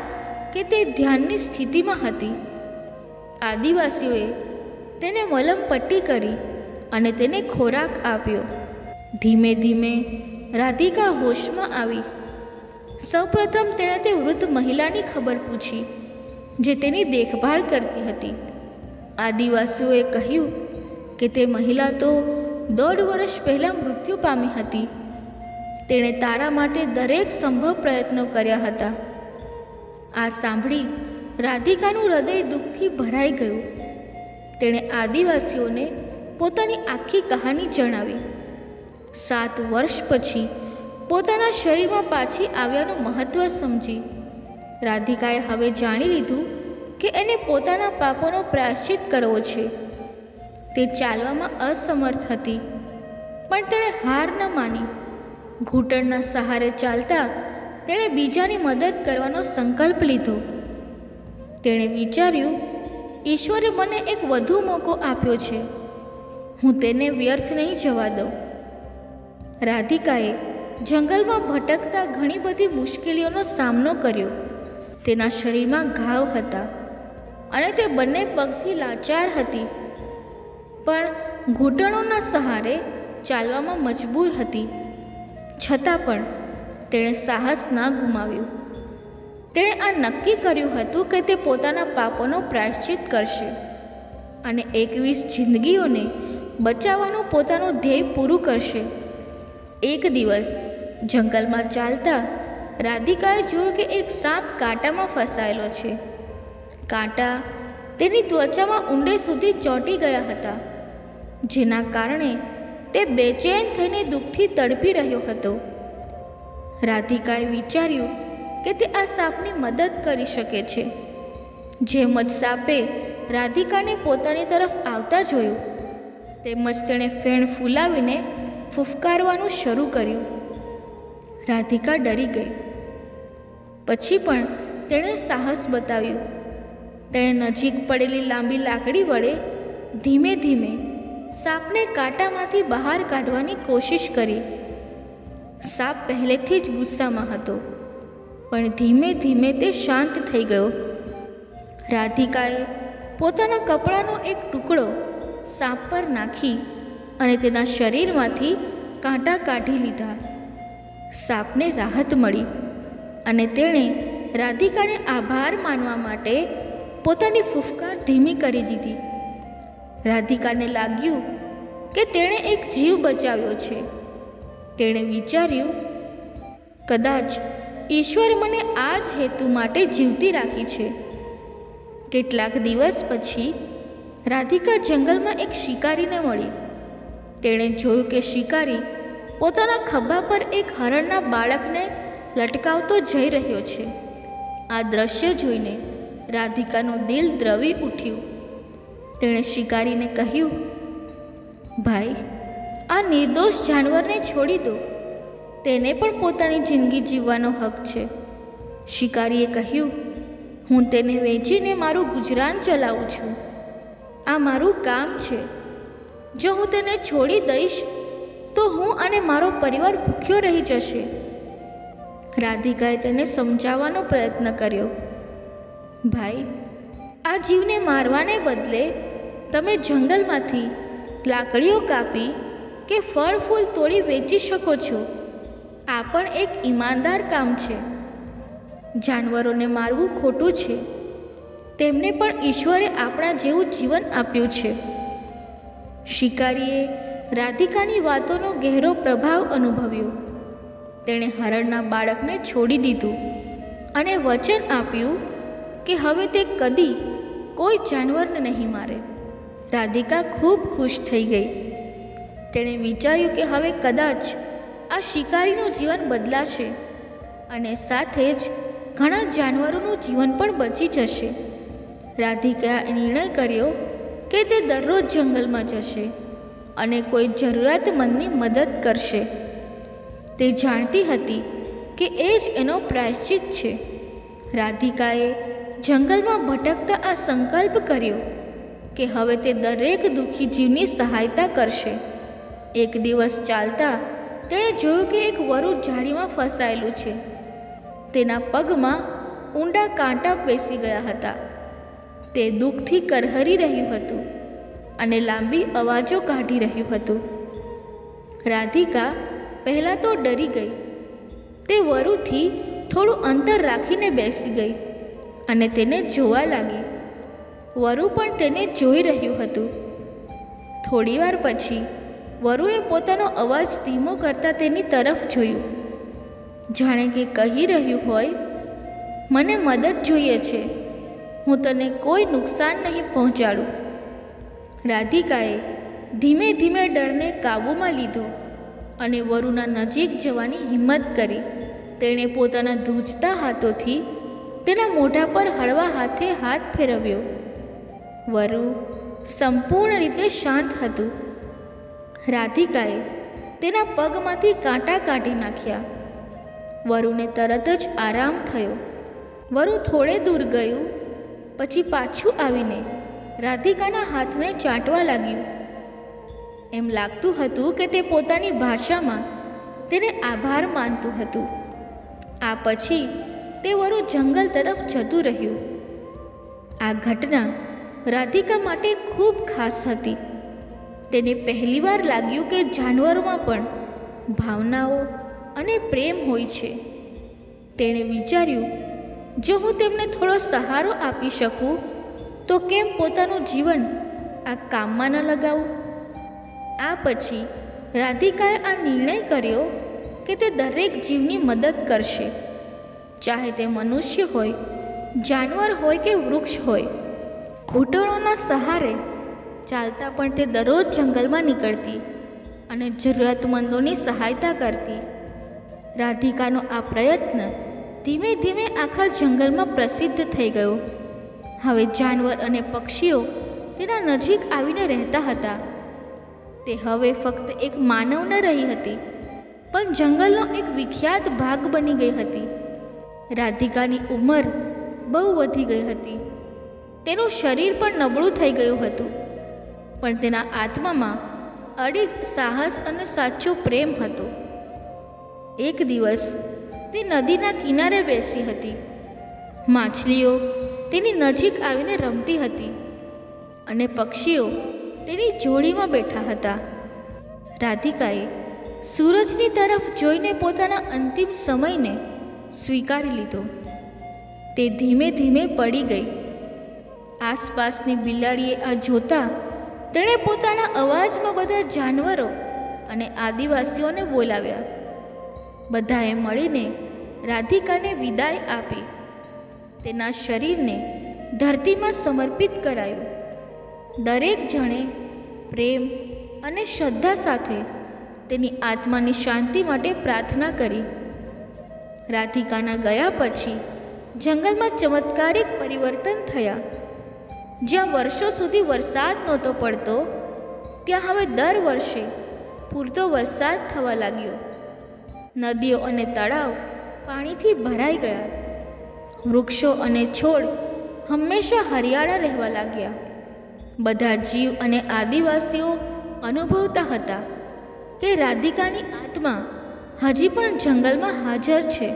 કે તે ધ્યાનની સ્થિતિમાં હતી. આદિવાસીઓએ તેને મલમપટ્ટી કરી અને તેને ખોરાક આપ્યો. ધીમે ધીમે રાધિકા હોશમાં આવી. સૌપ્રથમ તેણે તે વૃદ્ધ મહિલાની ખબર પૂછી, જે તેની દેખભાળ કરતી હતી. આદિવાસીઓએ કહ્યું કે તે મહિલા તો 1.5 વર્ષ પહેલાં મૃત્યુ પામી હતી. તેણે તારા માટે દરેક સંભવ પ્રયત્નો કર્યા હતા. આ સાંભળી રાધિકાનું હૃદય દુઃખથી ભરાઈ ગયું. તેણે આદિવાસીઓને પોતાની આખી કહાની જણાવી. 7 વર્ષ પછી પોતાના શરીરમાં પાછી આવ્યાનું મહત્ત્વ સમજી રાધિકાએ હવે જાણી લીધું કે એને પોતાના પાપોનો પ્રાયશ્ચિત કરવો છે. તે ચાલવામાં અસમર્થ હતી, પણ તેણે હાર ન માની. ઘૂંટણના સહારે ચાલતા તેણે બીજાની મદદ કરવાનો સંકલ્પ લીધો. તેણે વિચાર્યું, ઈશ્વરે મને એક વધુ મોકો આપ્યો છે, હું તેને વ્યર્થ નહીં જવા દઉં. રાધિકાએ જંગલમાં ભટકતા ઘણી બધી મુશ્કેલીઓનો સામનો કર્યો. તેના શરીરમાં ઘાવ હતા અને તે બંને પગથી લાચાર હતી, પણ ઘૂંટણોના સહારે ચાલવામાં મજબૂર હતી. છતાં પણ તેણે સાહસ ના ગુમાવ્યું. તેણે આ નક્કી કર્યું હતું કે તે પોતાના પાપોનો પ્રાયશ્ચિત કરશે અને 21 જિંદગીઓને બચાવવાનું પોતાનું ધ્યેય પૂરું કરશે. એક દિવસ જંગલમાં ચાલતા રાધિકાએ જોયું કે એક સાપ કાંટામાં ફસાયેલો છે. કાંટા તેની ત્વચામાં ઊંડે સુધી ચોંટી ગયા હતા, જેના કારણે તે બેચેન થઈને દુઃખથી તડપી રહ્યો હતો. રાધિકાએ વિચાર્યું કે તે આ સાપની મદદ કરી શકે છે. જેમ જ સાપે રાધિકાને પોતાની તરફ આવતા જોયું, તેમજ તેણે ફેણ ફૂલાવીને ફૂફકારવાનું શરૂ કર્યું. રાધિકા ડરી ગઈ. પછી પણ તેણે સાહસ બતાવ્યું. તેણે નજીક પડેલી લાંબી લાકડી વડે ધીમે ધીમે સાપને કાંટામાંથી બહાર કાઢવાની કોશિશ કરી. સાપ પહેલેથી જ ગુસ્સામાં હતો, પણ ધીમે ધીમે તે શાંત થઈ ગયો. રાધિકાએ પોતાના કપડાનો એક ટુકડો સાપ પર નાખી અને તેના શરીરમાંથી કાંટા કાઢી લીધા. સાપને રાહત મળી અને તેણે રાધિકાને આભાર માનવા માટે પોતાની ફૂફકાર ધીમી કરી દીધી. રાધિકાને લાગ્યું કે તેણે એક જીવ બચાવ્યો છે. તેણે વિચાર્યું, કદાચ ઈશ્વર મને આ જ હેતુ માટે જીવતી રાખી છે. કેટલાક દિવસ પછી રાધિકા જંગલમાં એક શિકારીને મળી. તેણે જોયું કે શિકારી પોતાના ખભા પર એક હરણના બાળકને લટકાવતો જઈ રહ્યો છે. આ દ્રશ્ય જોઈને રાધિકાનું દિલ દ્રવી ઉઠ્યું. તેણે શિકારીને કહ્યું, ભાઈ, આ નિર્દોષ જાનવરને છોડી દો. તેને પણ પોતાની જિંદગી જીવવાનો હક છે. શિકારીએ કહ્યું, હું તેને વેચીને મારું ગુજરાન ચલાવું છું. આ મારું કામ છે. જો હું તેને છોડી દઈશ તો હું અને મારો પરિવાર ભૂખ્યો રહી જશે. રાધિકાએ તેને સમજાવવાનો પ્રયત્ન કર્યો, ભાઈ, આ જીવને મારવાને બદલે તમે જંગલમાંથી લાકડીઓ કાપી કે ફળ ફૂલ તોડી વેચી શકો છો. આ પણ એક ઈમાનદાર કામ છે. જાનવરોને મારવું ખોટું છે. તેમને પણ ઈશ્વરે આપણા જેવું જીવન આપ્યું છે. શિકારીએ રાધિકાની વાતોનો ગહેરો પ્રભાવ અનુભવ્યો. તેણે હરણના બાળકને છોડી દીધું અને વચન આપ્યું કે હવે તે કદી કોઈ જાનવરને નહીં મારે. રાધિકા ખૂબ ખુશ થઈ ગઈ. તેણે વિચાર્યું કે હવે કદાચ આ શિકારીનું જીવન બદલાશે અને સાથે જ ઘણા જાનવરોનું જીવન પણ બચી જશે. રાધિકાએ નિર્ણય કર્યો કે તે દરરોજ જંગલમાં જશે અને કોઈ જરૂરિયાતમંદની મદદ કરશે. તે જાણતી હતી કે એ જ એનો પ્રાયશ્ચિત છે. રાધિકાએ જંગલમાં ભટકતા આ સંકલ્પ કર્યો કે હવે તે દરેક દુઃખી જીવની સહાયતા કરશે. એક દિવસ ચાલતા તેણે જોયું કે એક વરુ ઝાડીમાં ફસાયેલું છે. તેના પગમાં ઊંડા કાંટા બેસી ગયા હતા. તે દુઃખથી કરહરી રહ્યું હતું અને લાંબી અવાજો કાઢી રહ્યું હતું. રાધિકા પહેલાં તો ડરી ગઈ. તે વરુથી થોડું અંતર રાખીને બેસી ગઈ અને તેને જોવા લાગી. વરુ પણ તેને જોઈ રહ્યું હતું. થોડીવાર પછી વરુએ પોતાનો અવાજ ધીમો કરતાં તેની તરફ જોયું, જાણે કે કહી રહ્યું હોય, મને મદદ જોઈએ છે. હું તને કોઈ નુકસાન નહીં પહોંચાડું. રાધિકાએ ધીમે ધીમે ડરને કાબૂમાં લીધો અને વરુના નજીક જવાની હિંમત કરી. તેણે પોતાના ધ્રુજતા હાથોથી તેના મોઢા પર હળવા હાથે હાથ ફેરવ્યો. વરુ સંપૂર્ણ રીતે શાંત હતું. રાધિકાએ તેના પગમાંથી કાંટા કાઢી નાખ્યા. વરુને તરત જ આરામ થયો. વરુ થોડે દૂર ગયું, પછી પાછું આવીને રાધિકાના હાથને ચાટવા લાગ્યું. એમ લાગતું હતું કે તે પોતાની ભાષામાં તેને આભાર માનતું હતું. આ પછી તે વરુ જંગલ તરફ જતું રહ્યું. આ ઘટના રાધિકા માટે ખૂબ ખાસ હતી. તેને પહેલીવાર લાગ્યું કે જાનવરોમાં પણ ભાવનાઓ અને પ્રેમ હોય છે. તેણે વિચાર્યું, જો હું તેમને થોડો સહારો આપી શકું તો કેમ પોતાનું જીવન આ કામમાં ન લગાવું. આ પછી રાધિકાએ આ નિર્ણય કર્યો કે તે દરેક જીવની મદદ કરશે, ચાહે તે મનુષ્ય હોય, જાનવર હોય કે વૃક્ષ હોય. ઘૂંટણોના સહારે ચાલતા પણ તે દરરોજ જંગલમાં નીકળતી અને જરૂરિયાતમંદોની સહાયતા કરતી. રાધિકાનો આ પ્રયત્ન ધીમે ધીમે આખા જંગલમાં પ્રસિદ્ધ થઈ ગયો. હવે જાનવર અને પક્ષીઓ તેના નજીક આવીને રહેતા હતા. તે હવે ફક્ત એક માનવ ન રહી હતી, પણ જંગલનો એક વિખ્યાત ભાગ બની ગઈ હતી. રાધિકાની ઉંમર બહુ વધી ગઈ હતી. તેનું શરીર પણ નબળું થઈ ગયું હતું, પણ તેના આત્મામાં અડીગ સાહસ અને સાચો પ્રેમ હતો. એક દિવસ તે નદીના કિનારે બેસી હતી. માછલીઓ તેની નજીક આવીને રમતી હતી અને પક્ષીઓ તેની જોડીમાં બેઠા હતા. રાધિકાએ સૂરજની તરફ જોઈને પોતાના અંતિમ સમયને સ્વીકારી લીધો. તે ધીમે ધીમે પડી ગઈ. આસપાસની બિલાડીએ આ જોતા તેણે પોતાના અવાજમાં બધા જાનવરો અને આદિવાસીઓને બોલાવ્યા. બધાએ મળીને રાધિકાને વિદાય આપી. તેના શરીરને ધરતીમાં સમર્પિત કરાયું. દરેક જણે પ્રેમ અને શ્રદ્ધા સાથે તેની આત્માની શાંતિ માટે પ્રાર્થના કરી. રાધિકાના ગયા પછી જંગલમાં ચમત્કારિક પરિવર્તન થયા. જ્યાં વર્ષો સુધી વરસાદ નહોતો પડતો, ત્યાં હવે દર વર્ષે પૂરતો વરસાદ થવા લાગ્યો. નદીઓ અને તળાવ પાણીથી ભરાઈ ગયા. વૃક્ષો અને છોડ હંમેશા હરિયાળા રહેવા લાગ્યા. બધા જીવ અને આદિવાસીઓ અનુભવતા હતા કે રાધિકાની આત્મા હજી પણ જંગલમાં હાજર છે.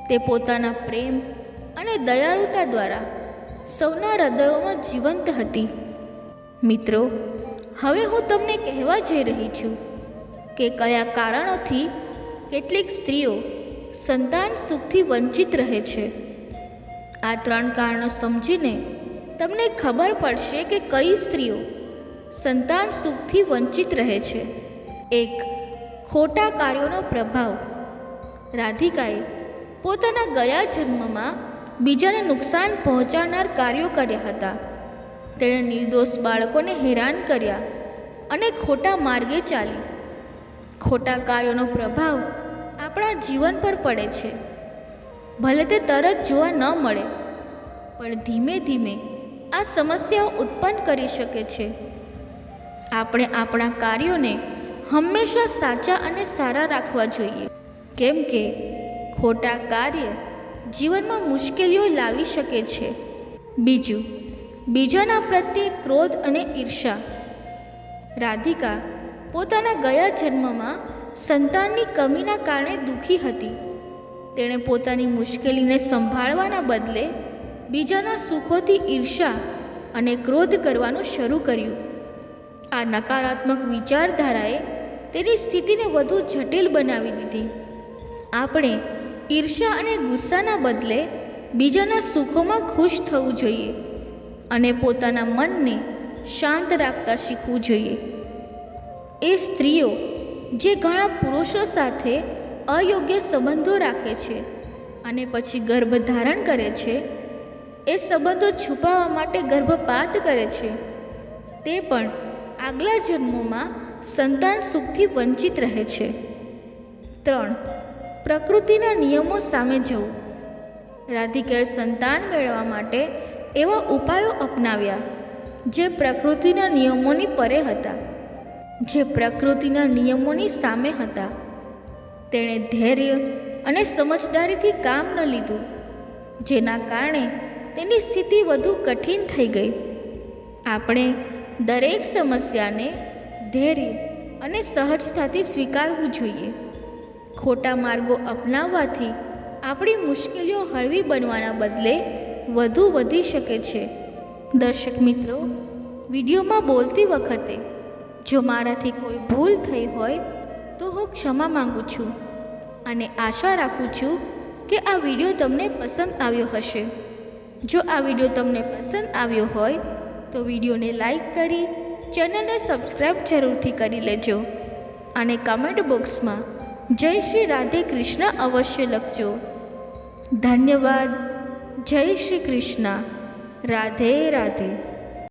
તે પોતાના પ્રેમ અને દયાળુતા દ્વારા સૌના હૃદયોમાં જીવંત હતી. મિત્રો, હવે હું તમને કહેવા જઈ રહી છું કે કયા કારણોથી કેટલીક સ્ત્રીઓ સંતાન સુખથી વંચિત રહે છે. આ 3 કારણો સમજીને તમને ખબર પડશે કે કઈ સ્ત્રીઓ સંતાન સુખથી વંચિત રહે છે. 1. ખોટા કાર્યોનો પ્રભાવ. રાધિકાએ પોતાના ગયા જન્મમાં બીજાને નુકસાન પહોંચાડનાર કાર્યો કર્યા હતા. તેણે નિર્દોષ બાળકોને હેરાન કર્યા અને ખોટા માર્ગે ચાલી. ખોટા કાર્યોનો પ્રભાવ આપણા જીવન પર પડે છે. ભલે તે તરત જોવા ન મળે, પણ ધીમે ધીમે આ સમસ્યાઓ ઉત્પન્ન કરી શકે છે. આપણે આપણા કાર્યોને હંમેશા સાચા અને સારા રાખવા જોઈએ, કેમ કે ખોટા કાર્ય જીવનમાં મુશ્કેલીઓ લાવી શકે છે. 2. બીજાના પ્રત્યે ક્રોધ અને ઈર્ષા. રાધિકા પોતાના ગયા જન્મમાં સંતાનની કમીના કારણે દુઃખી હતી. તેણે પોતાની મુશ્કેલીને સંભાળવાના બદલે બીજાના સુખોથી ઈર્ષા અને ક્રોધ કરવાનું શરૂ કર્યું. આ નકારાત્મક વિચારધારાએ તેની સ્થિતિને વધુ જટિલ બનાવી દીધી. આપણે ઈર્ષા અને ગુસ્સાના બદલે બીજાના સુખોમાં ખુશ થવું જોઈએ અને પોતાના મનને શાંત રાખતા શીખવું જોઈએ. એ સ્ત્રીઓ જે ઘણા પુરુષો સાથે અયોગ્ય સંબંધો રાખે છે અને પછી ગર્ભ ધારણ કરે છે, એ સંબંધો છુપાવવા માટે ગર્ભપાત કરે છે, તે પણ આગલા જન્મોમાં સંતાન સુખથી વંચિત રહે છે. 3. પ્રકૃતિના નિયમો સામે જવું. રાધિકાએ સંતાન મેળવવા માટે એવા ઉપાયો અપનાવ્યા જે પ્રકૃતિના નિયમોની પરે હતા, જે પ્રકૃતિના નિયમોની સામે હતા. તેણે ધૈર્ય અને સમજદારીથી કામ ન લીધું, જેના કારણે તેની સ્થિતિ વધુ કઠિન થઈ ગઈ. આપણે દરેક સમસ્યાને ધૈર્ય અને સહજતાથી સ્વીકારવું જોઈએ. ખોટા માર્ગો અપનાવવાથી આપણી મુશ્કેલીઓ હળવી બનવાના બદલે વધુ વધી શકે છે. દર્શક મિત્રો, વિડીયોમાં બોલતી વખતે જો મારાથી કોઈ ભૂલ થઈ હોય તો હું ક્ષમા માંગુ છું અને આશા રાખું છું કે આ વિડીયો તમને પસંદ આવ્યો હશે. જો આ વિડીયો તમને પસંદ આવ્યો હોય તો વિડીયોને લાઈક કરી ચેનલને સબસ્ક્રાઈબ જરૂરથી કરી લેજો અને કમેન્ટ બોક્સમાં જય શ્રી રાધે કૃષ્ણ અવશ્ય લખજો. ધન્યવાદ. જય શ્રી કૃષ્ણ. રાધે રાધે.